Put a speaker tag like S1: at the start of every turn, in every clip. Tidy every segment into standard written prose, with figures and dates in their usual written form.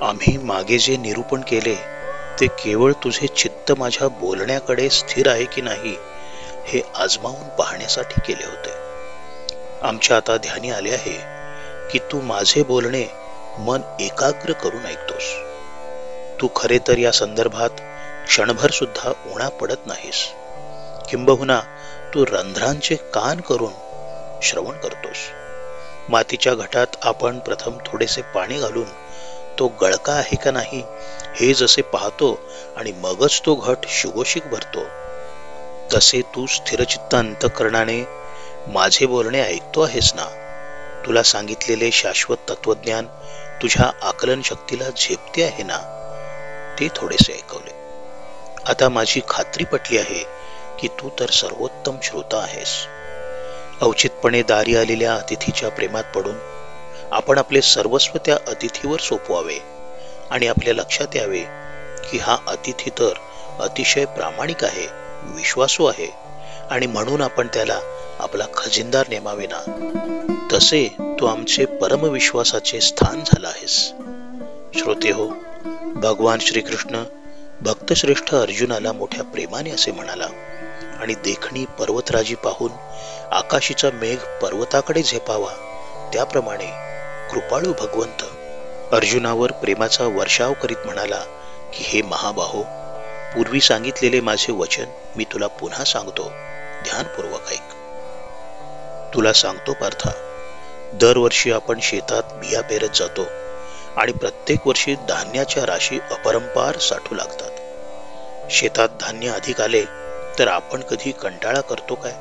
S1: आम्ही मागे जे निरूपण केले ते केवळ तुझे चित्त माझ्या बोलण्याकडे स्थिर आहे की नाही हे आजमावून पाहण्यासाठी केले होते. आमच्या आता ध्यानी आले आहे की तू माझे बोलणे मन एकाग्र करून ऐकतोस. तू खरे तर या संदर्भात क्षणभर सुद्धा उणा पडत नाहीस. किंबहुना तू रंध्रांचे कान करून श्रवण करतोस. मातीच्या घटात आपण प्रथम थोडेसे पाणी घालून तो गळका आहे का नाही हे जसे पाहतो आणि मगच तो घट शुगोशिक भरतो, तसे तू स्थिरचित्त अंतःकरणाने माझे बोलणे ऐकतो आहेस ना. तुला सांगितलेले शाश्वत तत्वज्ञान तुझ्या आकलन शक्तीला झेपते आहे ना. ते थोडेसे ऐकवले. आता माझी खात्री पटली आहे की तू तर सर्वोत्तम श्रोता आहेस. औचितपणे दारी आलेल्या अतिथीच्या प्रेमात पडून आपण आपले सर्वस्व त्या अतिथीवर सोपवावे आणि आपल्या लक्षात यावे की हा अतिथी तर अतिशय प्रामाणिक आहे, विश्वासू आहे आणि म्हणून आपण त्याला आपला खजिनदार नेमावे ना. तसे तू आमचे परमविश्वासाचे स्थान झाला आहेस. श्रोते हो, भगवान श्रीकृष्ण भक्तश्रेष्ठ अर्जुनाला मोठ्या प्रेमाने असे म्हणाला आणि देखणी पर्वतराजी पाहून आकाशीचा मेघ पर्वताकडे झेपावा त्याप्रमाणे कृपाळू भगवंत अर्जुनावर प्रेमाचा वर्षाव करीत म्हणाला की हे महाबाहो, पूर्वी सांगितलेले माझे वचन मी तुला पुन्हा सांगतो, ध्यानपूर्वक ऐक. तुला सांगतो पार्था, दरवर्षी आपण शेतात बिया पेरत जातो आणि प्रत्येक वर्षी धान्याच्या राशी अपरंपार साठू लागतात. शेतात धान्य अधिक आले तर आपण कधी कंटाळा करतो काय?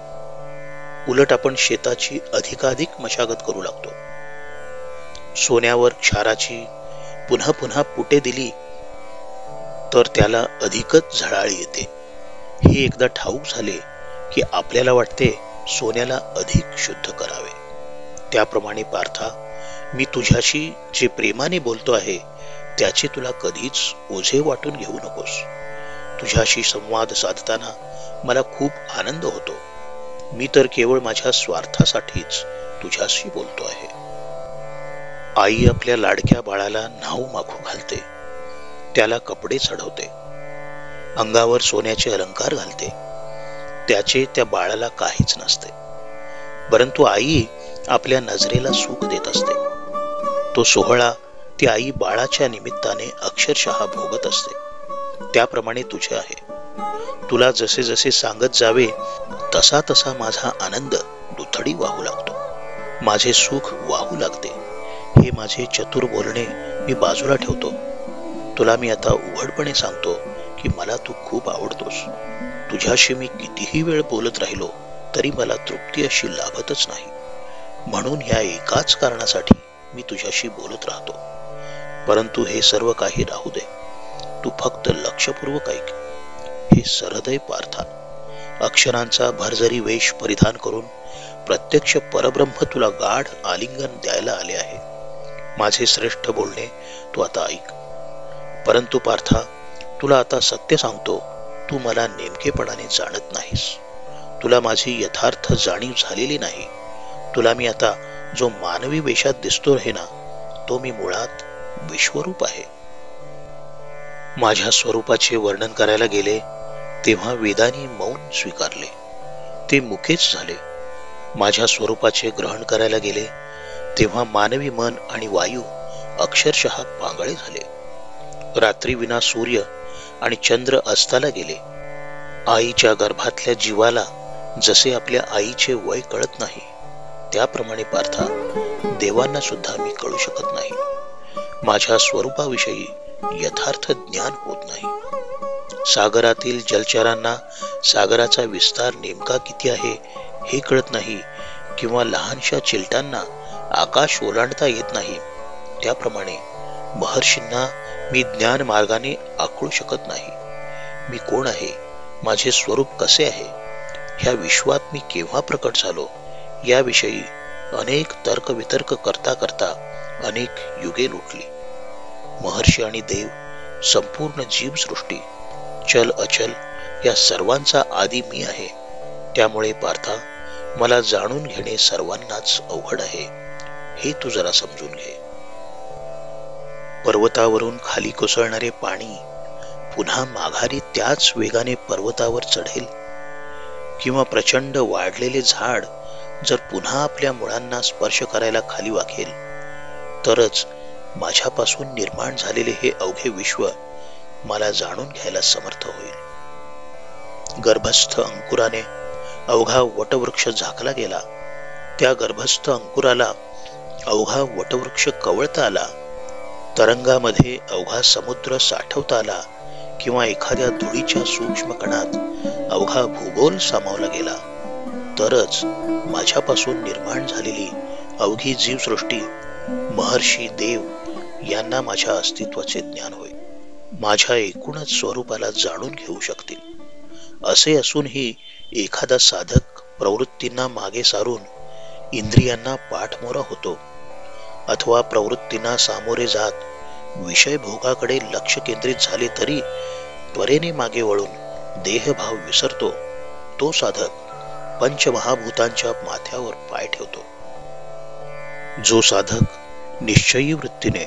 S1: उलट आपण शेताची अधिकाधिक मशागत करू लागतो. सोन्यावर क्षाराची पुन्हा पुन्हा पुटे दिली तर त्याला अधिकच झळाळी येते. हे एकदा ठाऊक झाले की आपल्याला वाटते सोन्याला अधिक शुद्ध करावे. त्याप्रमाणे पार्था, मी तुझ्याशी जे प्रेमाने बोलतो आहे त्याचे तुला कधीच ओझे वाटून घेऊ नकोस. तुझ्याशी संवाद साधताना मला खूप आनंद होतो. मी तर केवळ माझ्या स्वार्थासाठीच तुझ्याशी बोलतो आहे. आई आपल्या लाडक्या बाळाला न्हाऊ माखू घालते, त्याला कपडे चढवते, अंगावर सोन्याचे अलंकार घालते. त्याचे त्या बाळाला काहीच नसते, परंतु आई आपल्या नजरेला सुख देत असते. तो सोहळा ती आई बाळाच्या निमित्ताने अक्षरशः भोगत असते. त्याप्रमाणे तुझे आहे. तुला जसे जसे सांगत जावे तसा तसा माझा आनंद दुथडी वाहू लागतो, माझे सुख वाहू लागते. हे माझे चतुर बोलणे मी बाजूला ठेवतो. तुला मी आता उघडपणे सांगतो की मला तू खूप आवडतोस. तुझ्याशी मी कितीही वेळ बोलत राहिलो तरी मला तृप्ती अशी लाभतच नाही. म्हणून ह्या एकाच कारणासाठी मी तुझ्याशी बोलत राहतो. परंतु हे सर्व काही राहू दे, तू फक्त लक्षपूर्वक ऐक. हे सरहृदय पार्था, अक्षरांचा भरजरी वेश परिधान करून प्रत्यक्ष परब्रह्म तुला गाढ आलिंगन द्यायला आले आहे. माझे श्रेष्ठ बोलणे तू आता ऐक. परंतु पार्था, तुला आता सत्य सांगतो, तू मला नेमकेपणाने जाणत नाहीस. तुला माझी यथार्थ जाणीव झालेली नाही. तुला मी आता जो मानवी वेशात दिसतो आहे ना, तो मी मुळात विश्वरूप आहे. माझ्या स्वरूपाचे वर्णन करायला गेले तेव्हा वेदांनी मौन स्वीकारले, ते मुकेच झाले. माझ्या स्वरूपाचे ग्रहण करायला गेले तेव्हा मानवी मन आणि वायू अक्षरशः पांगळे झाले. रात्री विना सूर्य आणि चंद्र अस्ताला गेले. आईच्या गर्भातल्या जीवाला जसे आपल्या आईचे वय कळत नाही त्याप्रमाणे पार्था, देवांना सुद्धा मी कळू शकत नाही. माझ्या स्वरूपाविषयी यथार्थ ज्ञान होत नाही. सागरातील जलचरांना सागराचा विस्तार नेमका किती आहे हे कळत नाही, किंवा लहानशा चिलटांना आकाश ओलांडता येत नाही. त्याप्रमाणे महर्षींना मी ज्ञान मार्गाने आखळू शकत नाही. मी कोण आहे, माझे स्वरूप कसे आहे, ह्या विश्वात मी केव्हा प्रकट झालो याविषयी अनेक तर्कवितर्क करता करता अनेक युगे लुटली. महर्षी आणि देव, संपूर्ण जीवसृष्टी, चल अचल या सर्वांचा आदी मी आहे. त्यामुळे पार्था, मला जाणून घेणे सर्वांनाच अवघड आहे, हे तू जरा समजून घे. पर्वतावरून खाली कोसळणारे पाणी पुन्हा माघारी त्याच वेगाने पर्वतावर चढेल, किंवा प्रचंड वाढलेले झाड जर पुन्हा आपल्या मुळांना स्पर्श करायला खाली वाकेल, तरच माझ्यापासून निर्माण झालेले हे अवघे विश्व मला जाणून घ्यायला समर्थ होईल. गर्भस्थ अंकुराने अवघा वटवृक्ष झाकला गेला, त्या गर्भस्थ अंकुराला अवघा वटवृक्ष कवळता आला, तरंगामध्ये अवघा समुद्र साठवता आला, किंवा एखाद्या धुळीच्या सूक्ष्म कणात अवघा भूगोल सामावला गेला, तरच माझ्यापासून निर्माण झालेली अवघी जीवसृष्टी, महर्षी, देव यांना माझ्या अस्तित्वाचे ज्ञान होईल, माझ्या एकूणच स्वरूपाला जाणून घेऊ शकतील. असे असूनही एखादा साधक प्रवृत्तींना मागे सारून इंद्रियांना पाठमोरा होतो, अथवा प्रवृत्तींना सामोरे जात विषय भोगाकडे लक्ष केंद्रित झाले तरी त्वरेने मागे वळून देहभाव विसरतो, तो साधक पंचमहाभूतांच्या माथ्यावर पाय ठेवतो. जो साधक निश्चयी वृत्तीने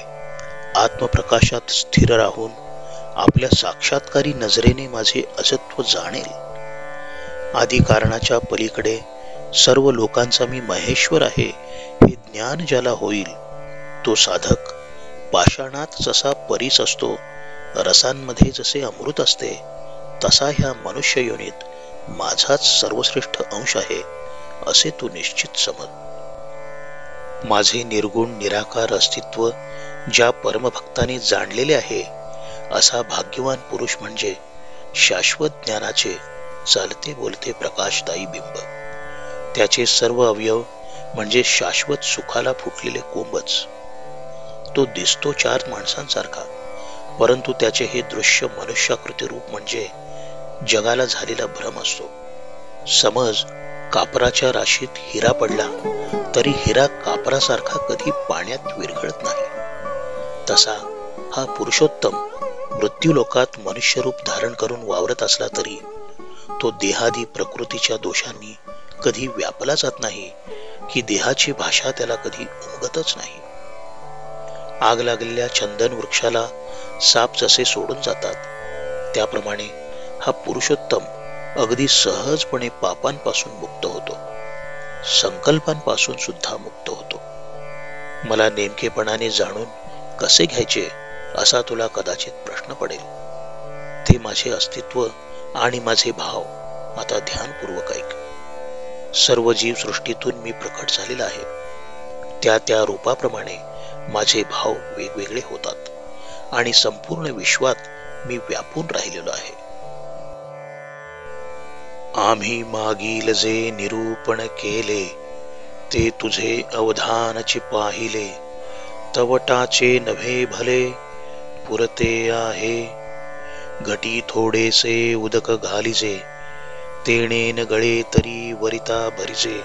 S1: आत्मप्रकाशात स्थिर राहून आपल्या साक्षात्कारी नजरेने माझे अजत्व जाणेल, आदी कारणाच्या पलीकडे सर्व लोकांचा मी महेश्वर आहे हे ज्ञान ज्याला होईल, तो साधक पाषाणात जसा परीस असतो, रसांमध्ये जसे अमृत असते, तसा ह्या मनुष्य योनीत माझाच सर्वश्रेष्ठ अंश आहे असे तू निश्चित समज. माझे निर्गुण निराकार अस्तित्व ज्या परमभक्ताने जाणलेले आहे, असा भाग्यवान पुरुष म्हणजे शाश्वत ज्ञानाचे चालते बोलते प्रकाशदायी बिंब. त्याचे सर्व अवयव म्हणजे शाश्वत सुखाला फुटलेले कोंबच. तो दिसतो चार माणसांसारखा, परंतु त्याचे हे दृश्य मनुष्याकृती रूप म्हणजे जगाला झालेला भ्रम असतो. समज कापराच्या राशीत हिरा पडला तरी हिरा कापरासारखा कधी पाण्यात विरघळत नाही. तसा हा पुरुषोत्तम मृत्यूलोकात मनुष्यरूप धारण करून वावरत असला तरी तो देहादी प्रकृतीच्या दोषांनी कधी व्यापला जात नाही, की देहाची भाषा त्याला कधी उमगतच नाही. आग लागलेल्या चंदन वृक्षाला साप जसे सोडून जातात, त्याप्रमाणे हा पुरुषोत्तम अगदी सहजपणे पापांपासून मुक्त होतो, संकल्पांपासून सुद्धा मुक्त होतो. मला नेमकेपणाने जाणून कसे घ्यायचे असा तुला कदाचित प्रश्न पडेल. ते माझे अस्तित्व आणि माझे भाव आता ध्यानपूर्वक ऐक. सर्व जीव सृष्टीतून मी प्रकट झालेला आहे. त्या त्या रूपाप्रमाणे माझे भाव वेगवेगळे होतात आणि संपूर्ण विश्वात मी व्यापून राहिलेलो आहे. आम्ही मागील जे निरूपण केले ते तुझे अवधानचे पाहिले, तवटाचे नभे भले पुरते आहे. घटी थोडेसे उदक घालिजे, तेणे न गळे तरी वरिता भरिजे.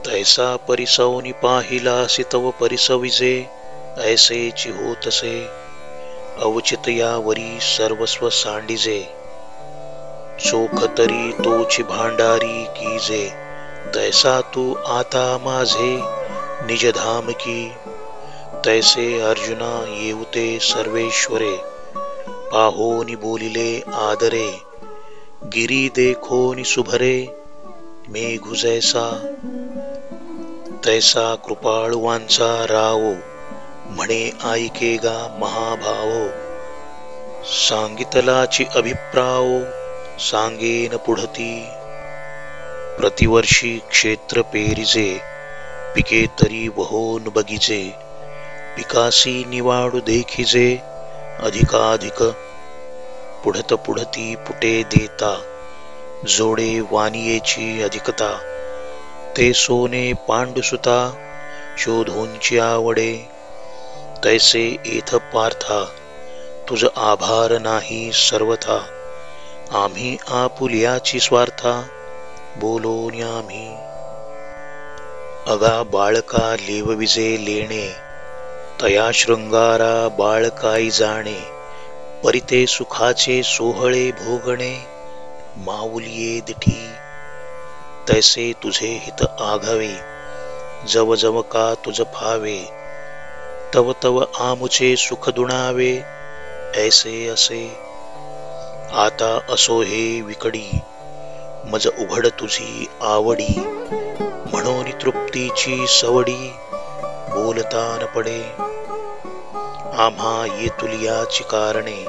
S1: तैसा परिसौनी पाहिलासी तव परिसविजे, ऐसेची होतसे अवचित यावरी सर्वस्व सांडिजे. चोख तरी तोची भांडारी कीजे, तैसा तू आता माझे निजधाम की. तैसे अर्जुना येऊते सर्वेश्वरे, पाहोनी बोलिले आदरे. गिरी देखोनी सुभरे, मेघु जैसा. तैसा कृपाळवांचा रावो, म्हणे ऐकेगा महाभावो. सांगितलाची अभिप्रायो, सांगेन पुढती. प्रतिवर्षी क्षेत्र पेरिजे, पिके तरी वहोन बगिजे. पिकासी निवाडू देखिजे, अधिकाधिक. पुढत पुढती पुटे देता, जोडे वानियेची अधिकता. ते सोने पांडुसुता, शोधूंची आवडे. तैसे एथ पार्था, तुझ आभार नाही सर्वथा. आम्ही आपुल्याची स्वार्था, बोलोन आम्ही. अगा बाळका लेवविजे लेणे, तया शृंगारा बाळकाई जाणे. परिते सुखाचे सोहळे भोगणे, माऊलिये दिठी. तैसे तुझे हित आघावे, जव जव का तुझ भावे. तव तव आमुचे सुख दुणावे ऐसे असे. आता असो हे विकडी मज उघड तुझी आवडी, म्हणून तृप्तीची सवडी बोलता न पडे. आम्हा येतुलियाची कारणे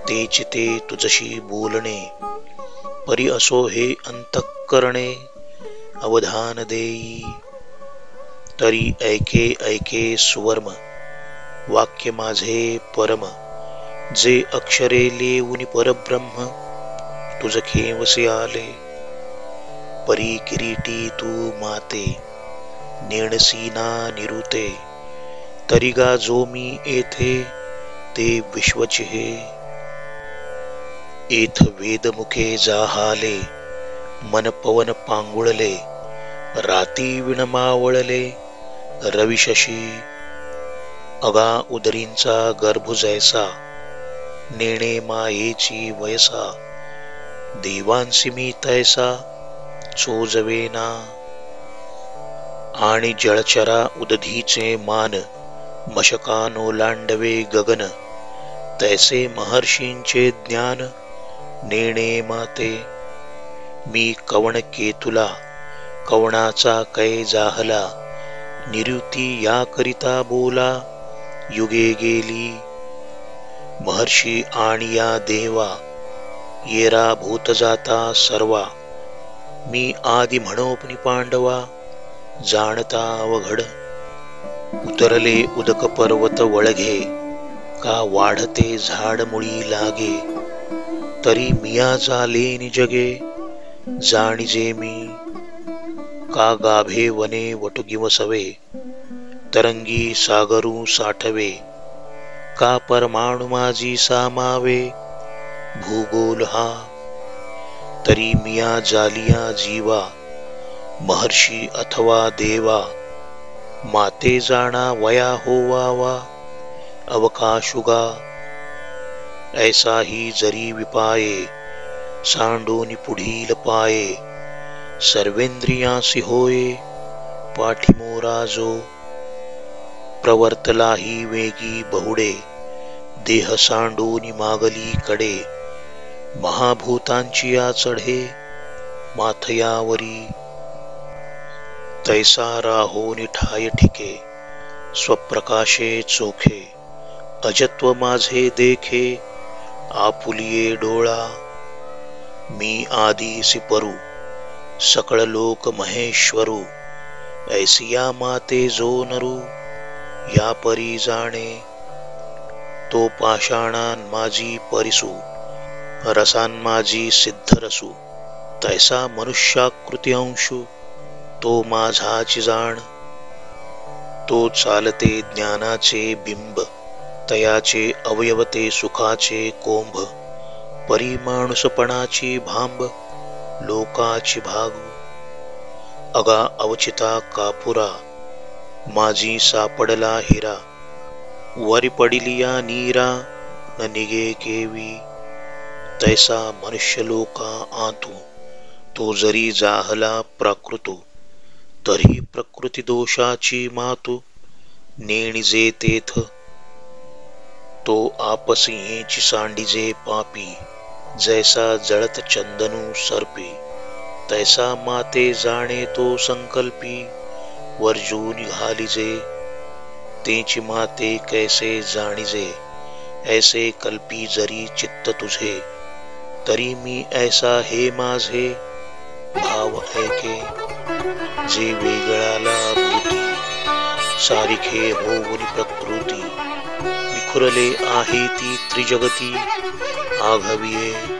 S1: तेच ते तुझशी बोलणे, परी असो हे अंतःकरणे अवधान देई. तरी ऐके ऐके सुवर्म वाक्य माझे परम, जे अक्षरे लेऊन परब्रह्म तुझ खेवसे आले. परी किरीटी तू माते नेणसीना निरुते, तरी गा जो मी येथे ते विश्वचे हे. एथ वेदमुखे जाहाले मन पवन पांगुळले, राती विणमावळले रविशशी. अगा उदरींचा गर्भ जैसा नेणे मायेची वयसा, देवांसी मी तैसा चोजवेना. आणि जळचरा उदधीचे मान मशकानो लांडवे गगन, तैसे महर्षींचे ज्ञान नेणे माते. मी कवण केतुला कवणाचा कै जाहला, निरुती या करिता बोला युगे गेली. महर्षी आणि या देवा येरा भूत जाता सर्वा, मी आदि म्हणोपनी पांडवा जाणता अवघड. उतरले उदक पर्वत वळघे, का वाढते झाड मुळी लागे, तरी मिया झाले निजगे जाणिजे मी. का गाभे वने वटुगी वसवे, तरंगी सागरू साठवे, का परमाणु माझी सामावे भूगोल हा. तरी मिया जालिया जीवा महर्षी अथवा देवा, माते जाणा वया होवावा अवकाशुगा. ऐसा ही जरी विपाये सांडोनी पुढील पाये, सर्वेंद्रियांसी होये पाठीमोरा जो. प्रवर्तलाही वेगी बहुडे, देह सांडोनी मागली कडे, महाभूतांची या चढे माथयावरी. तैसा राहोनी ठाय ठिके, स्वप्रकाशे चोखे, अजत्व माझे देखे आपुलिये डोळा. मी आदिसी परू सकळ लोक महेश्वरू, ऐसिया माते जो नरू या परी जाणे. तो पाषाणान माझी परिसू, रसान माझी सिद्ध रसू, तैसा मनुष्याकृती अंशू तो माझाची जाण. तो चालते ज्ञानाचे बिंब, तयाचे अवयवते सुखाचे कोंभ, परी माणूसपणाची भांब लोकाची भागू. अगा अवचिता कापुरा माझी सापडला हिरा, वरी पडिलिया नीरा न निगे केवी. तैसा मनुष्य लोका आतू, तो जरी जाहला प्राकृतू, तरी प्रकृती दोषाची मातू नेणिजे तेथ. तो आपसिंहेची सांडिजे पापी, जैसा जळत चंदनू सर्पी, तैसा माते जाणे तो संकल्पी वर्जून घालिजे. तेची माते कैसे जाणिजे, ऐसे कल्पी जरी चित्त तुझे, तरी मी ऐसा हे माझे भाव ऐके. जे वेगळाला भूती सारिखे होऊन प्रकृती, विखुरले आहे ती त्रिजगती आघविये.